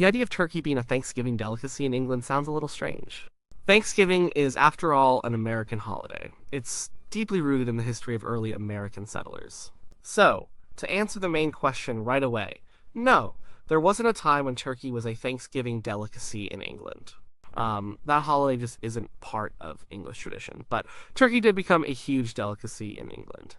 The idea of turkey being a Thanksgiving delicacy in England sounds a little strange. Thanksgiving is, after all, an American holiday. It's deeply rooted in the history of early American settlers. So, to answer the main question right away, no, there wasn't a time when turkey was a Thanksgiving delicacy in England. That holiday just isn't part of English tradition, but turkey did become a huge delicacy in England.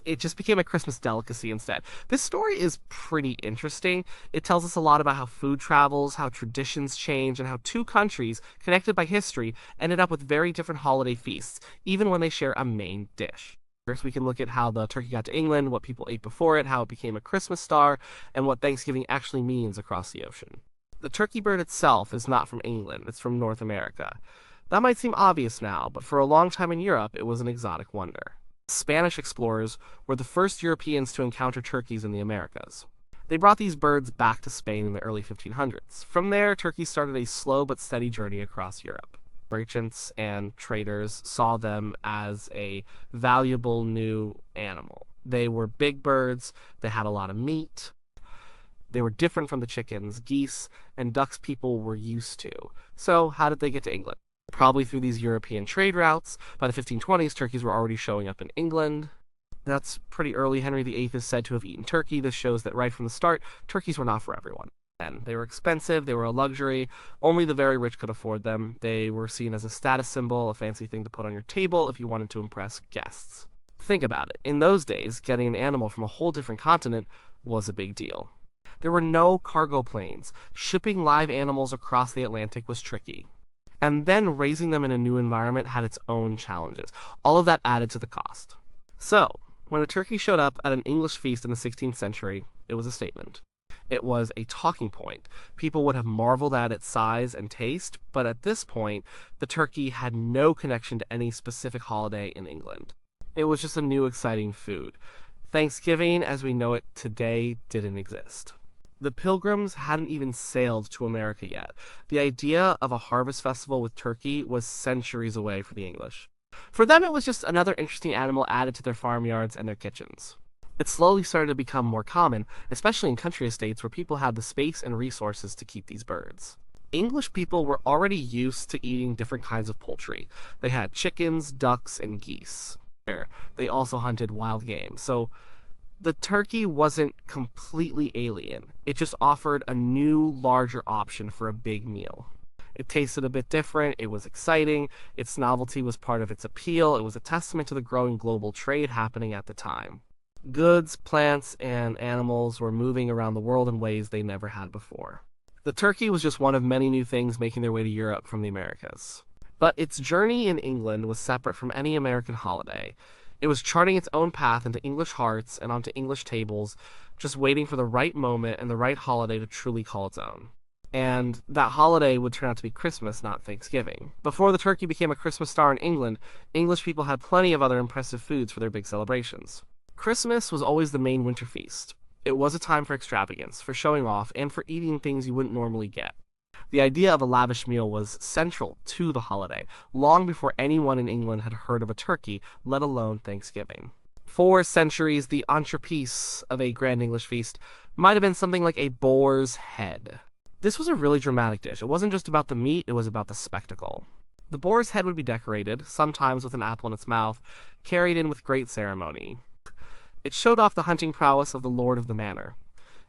It just became a Christmas delicacy instead. This story is pretty interesting. It tells us a lot about how food travels, how traditions change, and how two countries, connected by history, ended up with very different holiday feasts, even when they share a main dish. First, we can look at how the turkey got to England, what people ate before it, how it became a Christmas star, and what Thanksgiving actually means across the ocean. The turkey bird itself is not from England, it's from North America. That might seem obvious now, but for a long time in Europe, it was an exotic wonder. Spanish explorers were the first Europeans to encounter turkeys in the Americas. They brought these birds back to Spain in the early 1500s. From there, turkeys started a slow but steady journey across Europe. Merchants and traders saw them as a valuable new animal. They were big birds, they had a lot of meat, they were different from the chickens, geese, and ducks people were used to. So, how did they get to England? Probably through these European trade routes. By the 1520s, turkeys were already showing up in England. That's pretty early. Henry VIII is said to have eaten turkey. This shows that right from the start, turkeys were not for everyone. And they were expensive, they were a luxury, only the very rich could afford them. They were seen as a status symbol, a fancy thing to put on your table if you wanted to impress guests. Think about it. In those days, getting an animal from a whole different continent was a big deal. There were no cargo planes. Shipping live animals across the Atlantic was tricky. And then raising them in a new environment had its own challenges. All of that added to the cost. So, when a turkey showed up at an English feast in the 16th century, it was a statement. It was a talking point. People would have marveled at its size and taste, but at this point, the turkey had no connection to any specific holiday in England. It was just a new exciting food. Thanksgiving, as we know it today, didn't exist. The Pilgrims hadn't even sailed to America yet. The idea of a harvest festival with turkey was centuries away for the English. For them, it was just another interesting animal added to their farmyards and their kitchens. It slowly started to become more common, especially in country estates where people had the space and resources to keep these birds. English people were already used to eating different kinds of poultry. They had chickens, ducks, and geese. They also hunted wild game, so the turkey wasn't completely alien. It just offered a new, larger option for a big meal. It tasted a bit different, it was exciting, its novelty was part of its appeal, it was a testament to the growing global trade happening at the time. Goods, plants, and animals were moving around the world in ways they never had before. The turkey was just one of many new things making their way to Europe from the Americas. But its journey in England was separate from any American holiday. It was charting its own path into English hearts and onto English tables, just waiting for the right moment and the right holiday to truly call its own. And that holiday would turn out to be Christmas, not Thanksgiving. Before the turkey became a Christmas star in England, English people had plenty of other impressive foods for their big celebrations. Christmas was always the main winter feast. It was a time for extravagance, for showing off, and for eating things you wouldn't normally get. The idea of a lavish meal was central to the holiday, long before anyone in England had heard of a turkey, let alone Thanksgiving. For centuries, the entrepiece of a grand English feast might have been something like a boar's head. This was a really dramatic dish. It wasn't just about the meat, it was about the spectacle. The boar's head would be decorated, sometimes with an apple in its mouth, carried in with great ceremony. It showed off the hunting prowess of the lord of the manor.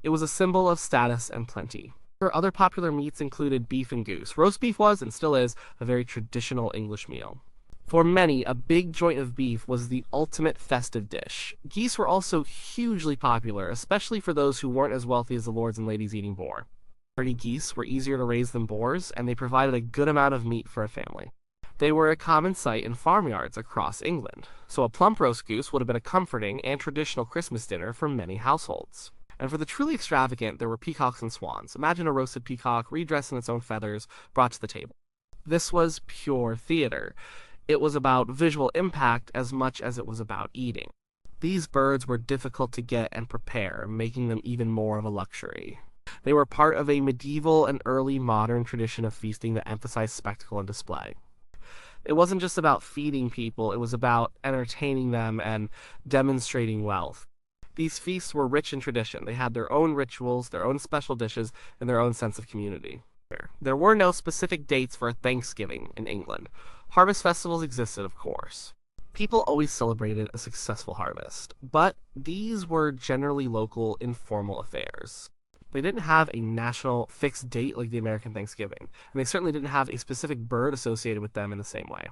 It was a symbol of status and plenty. Other popular meats included beef and goose. Roast beef was, and still is, a very traditional English meal. For many, a big joint of beef was the ultimate festive dish. Geese were also hugely popular, especially for those who weren't as wealthy as the lords and ladies eating boar. Hardy geese were easier to raise than boars, and they provided a good amount of meat for a family. They were a common sight in farmyards across England, so a plump roast goose would have been a comforting and traditional Christmas dinner for many households. And for the truly extravagant, there were peacocks and swans. Imagine a roasted peacock, redressed in its own feathers, brought to the table. This was pure theater. It was about visual impact as much as it was about eating. These birds were difficult to get and prepare, making them even more of a luxury. They were part of a medieval and early modern tradition of feasting that emphasized spectacle and display. It wasn't just about feeding people, it was about entertaining them and demonstrating wealth. These feasts were rich in tradition. They had their own rituals, their own special dishes, and their own sense of community. There were no specific dates for Thanksgiving in England. Harvest festivals existed, of course. People always celebrated a successful harvest, but these were generally local, informal affairs. They didn't have a national fixed date like the American Thanksgiving, and they certainly didn't have a specific bird associated with them in the same way.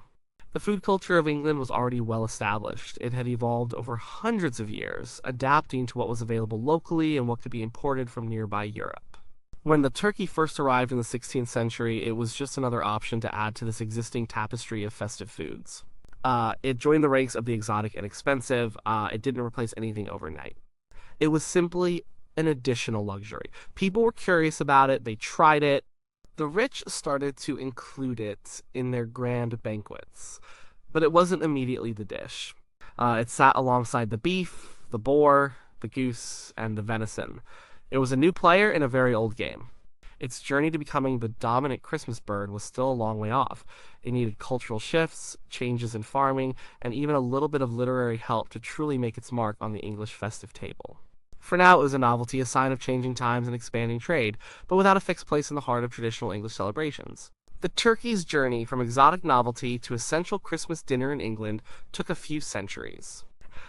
The food culture of England was already well established. It had evolved over hundreds of years, adapting to what was available locally and what could be imported from nearby Europe. When the turkey first arrived in the 16th century, it was just another option to add to this existing tapestry of festive foods. It joined the ranks of the exotic and expensive. It didn't replace anything overnight. It was simply an additional luxury. People were curious about it. They tried it. The rich started to include it in their grand banquets, but it wasn't immediately the dish. It sat alongside the beef, the boar, the goose, and the venison. It was a new player in a very old game. Its journey to becoming the dominant Christmas bird was still a long way off. It needed cultural shifts, changes in farming, and even a little bit of literary help to truly make its mark on the English festive table. For now, it was a novelty, a sign of changing times and expanding trade, but without a fixed place in the heart of traditional English celebrations. The turkey's journey from exotic novelty to essential Christmas dinner in England took a few centuries.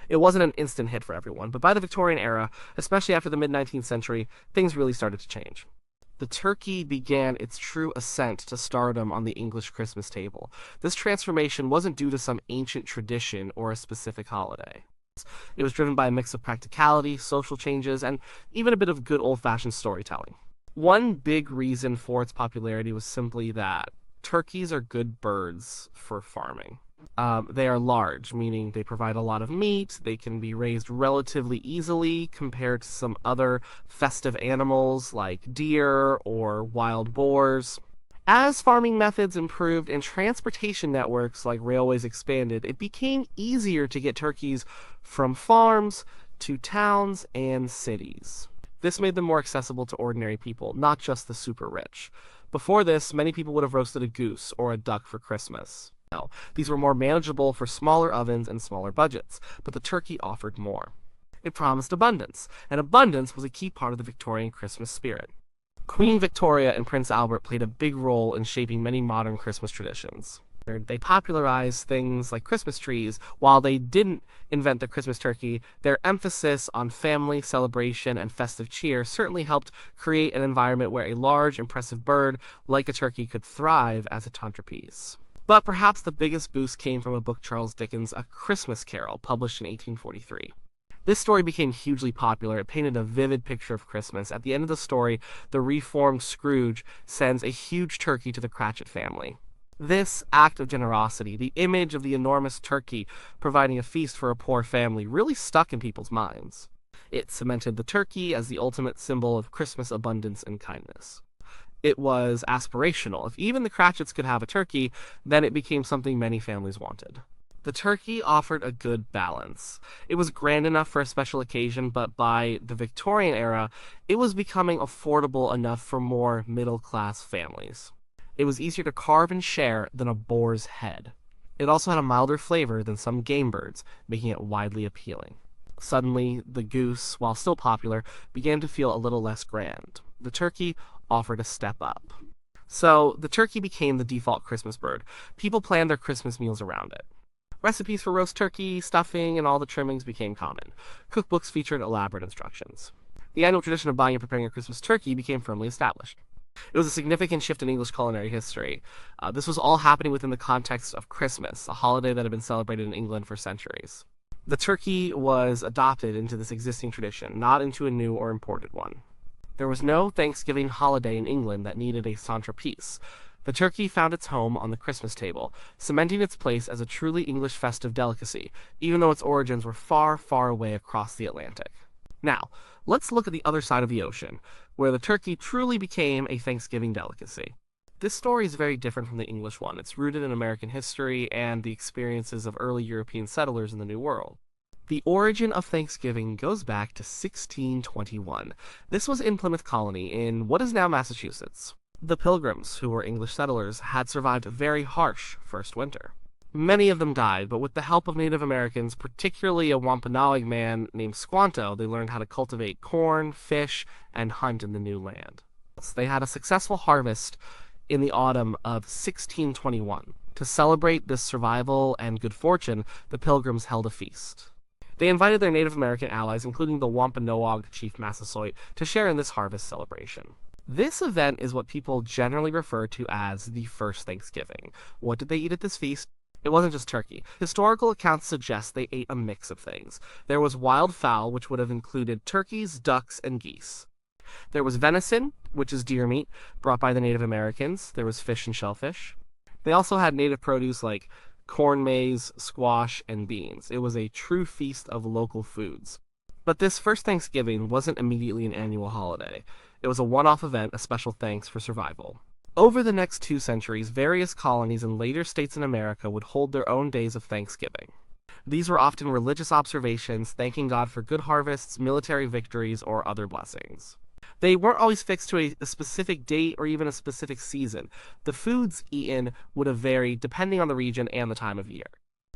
It wasn't an instant hit for everyone, but by the Victorian era, especially after the mid-19th century, things really started to change. The turkey began its true ascent to stardom on the English Christmas table. This transformation wasn't due to some ancient tradition or a specific holiday. It was driven by a mix of practicality, social changes, and even a bit of good old-fashioned storytelling. One big reason for its popularity was simply that turkeys are good birds for farming. They are large, meaning they provide a lot of meat. They can be raised relatively easily compared to some other festive animals like deer or wild boars. As farming methods improved and transportation networks like railways expanded, it became easier to get turkeys from farms to towns and cities. This made them more accessible to ordinary people, not just the super rich. Before this, many people would have roasted a goose or a duck for Christmas. Now, these were more manageable for smaller ovens and smaller budgets, but the turkey offered more. It promised abundance, and abundance was a key part of the Victorian Christmas spirit. Queen Victoria and Prince Albert played a big role in shaping many modern Christmas traditions. They popularized things like Christmas trees. While they didn't invent the Christmas turkey, their emphasis on family, celebration, and festive cheer certainly helped create an environment where a large, impressive bird like a turkey could thrive as a centerpiece. But perhaps the biggest boost came from a book Charles Dickens' A Christmas Carol, published in 1843. This story became hugely popular. It painted a vivid picture of Christmas. At the end of the story, the reformed Scrooge sends a huge turkey to the Cratchit family. This act of generosity, the image of the enormous turkey providing a feast for a poor family, really stuck in people's minds. It cemented the turkey as the ultimate symbol of Christmas abundance and kindness. It was aspirational. If even the Cratchits could have a turkey, then it became something many families wanted. The turkey offered a good balance. It was grand enough for a special occasion, but by the Victorian era, it was becoming affordable enough for more middle-class families. It was easier to carve and share than a boar's head. It also had a milder flavor than some game birds, making it widely appealing. Suddenly, the goose, while still popular, began to feel a little less grand. The turkey offered a step up. So, the turkey became the default Christmas bird. People planned their Christmas meals around it. Recipes for roast turkey, stuffing, and all the trimmings became common. Cookbooks featured elaborate instructions. The annual tradition of buying and preparing a Christmas turkey became firmly established. It was a significant shift in English culinary history. This was all happening within the context of Christmas, a holiday that had been celebrated in England for centuries. The turkey was adopted into this existing tradition, not into a new or imported one. There was no Thanksgiving holiday in England that needed a centerpiece. The turkey found its home on the Christmas table, cementing its place as a truly English festive delicacy, even though its origins were far, far away across the Atlantic. Now, let's look at the other side of the ocean, where the turkey truly became a Thanksgiving delicacy. This story is very different from the English one. It's rooted in American history and the experiences of early European settlers in the New World. The origin of Thanksgiving goes back to 1621. This was in Plymouth Colony in what is now Massachusetts. The Pilgrims, who were English settlers, had survived a very harsh first winter. Many of them died, but with the help of Native Americans, particularly a Wampanoag man named Squanto, they learned how to cultivate corn, fish, and hunt in the new land. So they had a successful harvest in the autumn of 1621. To celebrate this survival and good fortune, the Pilgrims held a feast. They invited their Native American allies, including the Wampanoag chief Massasoit, to share in this harvest celebration. This event is what people generally refer to as the first Thanksgiving. What did they eat at this feast? It wasn't just turkey. Historical accounts suggest they ate a mix of things. There was wild fowl, which would have included turkeys, ducks, and geese. There was venison, which is deer meat, brought by the Native Americans. There was fish and shellfish. They also had native produce like corn maze, squash, and beans. It was a true feast of local foods. But this first Thanksgiving wasn't immediately an annual holiday. It was a one-off event, a special thanks for survival. Over the next 2 centuries, various colonies and later states in America would hold their own days of Thanksgiving. These were often religious observations, thanking God for good harvests, military victories, or other blessings. They weren't always fixed to a specific date or even a specific season. The foods eaten would have varied depending on the region and the time of year.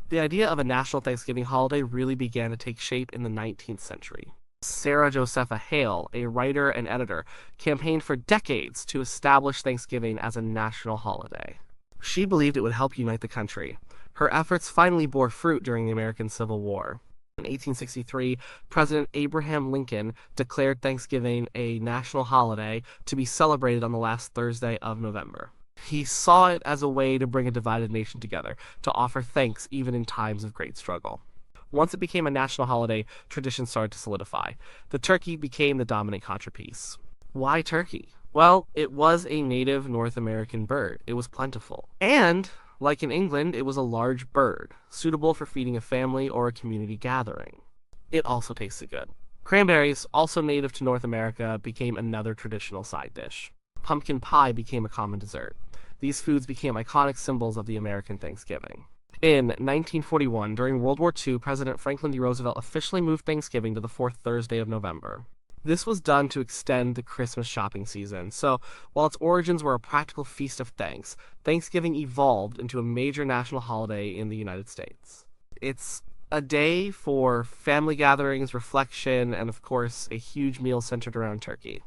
The idea of a national Thanksgiving holiday really began to take shape in the 19th century. Sarah Josepha Hale, a writer and editor, campaigned for decades to establish Thanksgiving as a national holiday. She believed it would help unite the country. Her efforts finally bore fruit during the American Civil War. In 1863, President Abraham Lincoln declared Thanksgiving a national holiday to be celebrated on the last Thursday of November. He saw it as a way to bring a divided nation together, to offer thanks even in times of great struggle. Once it became a national holiday, tradition started to solidify. The turkey became the dominant contrapiece. Why turkey? Well, it was a native North American bird. It was plentiful. And like in England, it was a large bird, suitable for feeding a family or a community gathering. It also tasted good. Cranberries, also native to North America, became another traditional side dish. Pumpkin pie became a common dessert. These foods became iconic symbols of the American Thanksgiving. In 1941, during World War II, President Franklin D. Roosevelt officially moved Thanksgiving to the 4th Thursday of November. This was done to extend the Christmas shopping season, so while its origins were a practical feast of thanks, Thanksgiving evolved into a major national holiday in the United States. It's a day for family gatherings, reflection, and of course, a huge meal centered around turkey.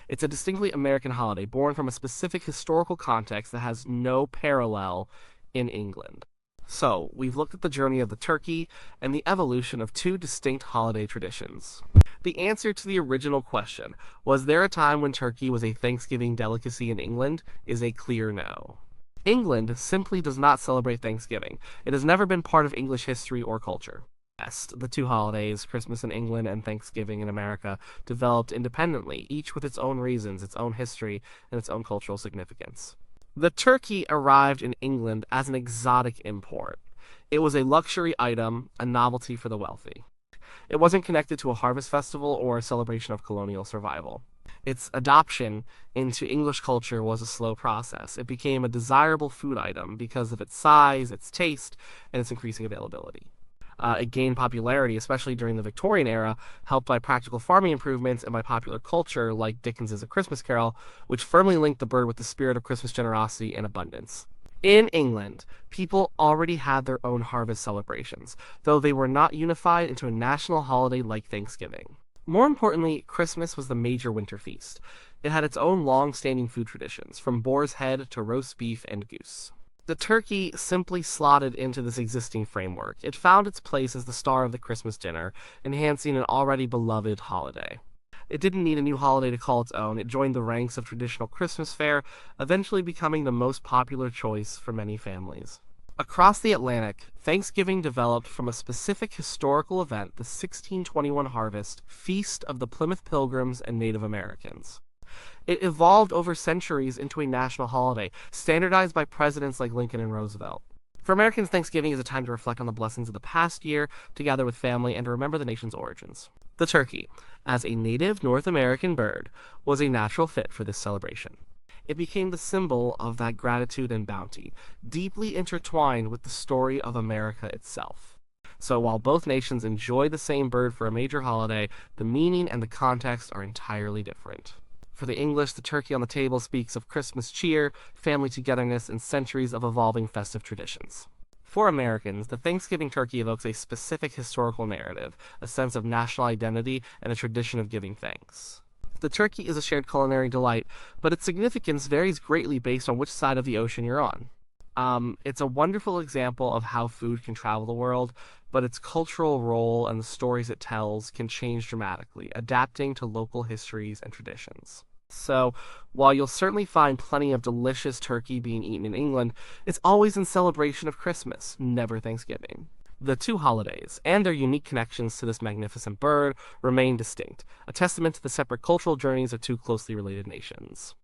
It's a distinctly American holiday, born from a specific historical context that has no parallel in England. So, we've looked at the journey of the turkey and the evolution of 2 distinct holiday traditions. The answer to the original question, was there a time when turkey was a Thanksgiving delicacy in England, is a clear no. England simply does not celebrate Thanksgiving. It has never been part of English history or culture. The 2 holidays, Christmas in England and Thanksgiving in America, developed independently, each with its own reasons, its own history, and its own cultural significance. The turkey arrived in England as an exotic import. It was a luxury item, a novelty for the wealthy. It wasn't connected to a harvest festival or a celebration of colonial survival. Its adoption into English culture was a slow process. It became a desirable food item because of its size, its taste, and its increasing availability. It gained popularity, especially during the Victorian era, helped by practical farming improvements and by popular culture like Dickens' A Christmas Carol, which firmly linked the bird with the spirit of Christmas generosity and abundance. In England, people already had their own harvest celebrations, though they were not unified into a national holiday like Thanksgiving. More importantly, Christmas was the major winter feast. It had its own long-standing food traditions, from boar's head to roast beef and goose. The turkey simply slotted into this existing framework. It found its place as the star of the Christmas dinner, enhancing an already beloved holiday. It didn't need a new holiday to call its own. It joined the ranks of traditional Christmas fare, eventually becoming the most popular choice for many families. Across the Atlantic, Thanksgiving developed from a specific historical event, the 1621 harvest, Feast of the Plymouth Pilgrims and Native Americans. It evolved over centuries into a national holiday, standardized by presidents like Lincoln and Roosevelt. For Americans, Thanksgiving is a time to reflect on the blessings of the past year, to gather with family, and to remember the nation's origins. The turkey, as a native North American bird, was a natural fit for this celebration. It became the symbol of that gratitude and bounty, deeply intertwined with the story of America itself. So while both nations enjoy the same bird for a major holiday, the meaning and the context are entirely different. For the English, the turkey on the table speaks of Christmas cheer, family togetherness, and centuries of evolving festive traditions. For Americans, the Thanksgiving turkey evokes a specific historical narrative, a sense of national identity, and a tradition of giving thanks. The turkey is a shared culinary delight, but its significance varies greatly based on which side of the ocean you're on. It's a wonderful example of how food can travel the world, but its cultural role and the stories it tells can change dramatically, adapting to local histories and traditions. So, while you'll certainly find plenty of delicious turkey being eaten in England, it's always in celebration of Christmas, never Thanksgiving. The two holidays, and their unique connections to this magnificent bird, remain distinct, a testament to the separate cultural journeys of two closely related nations.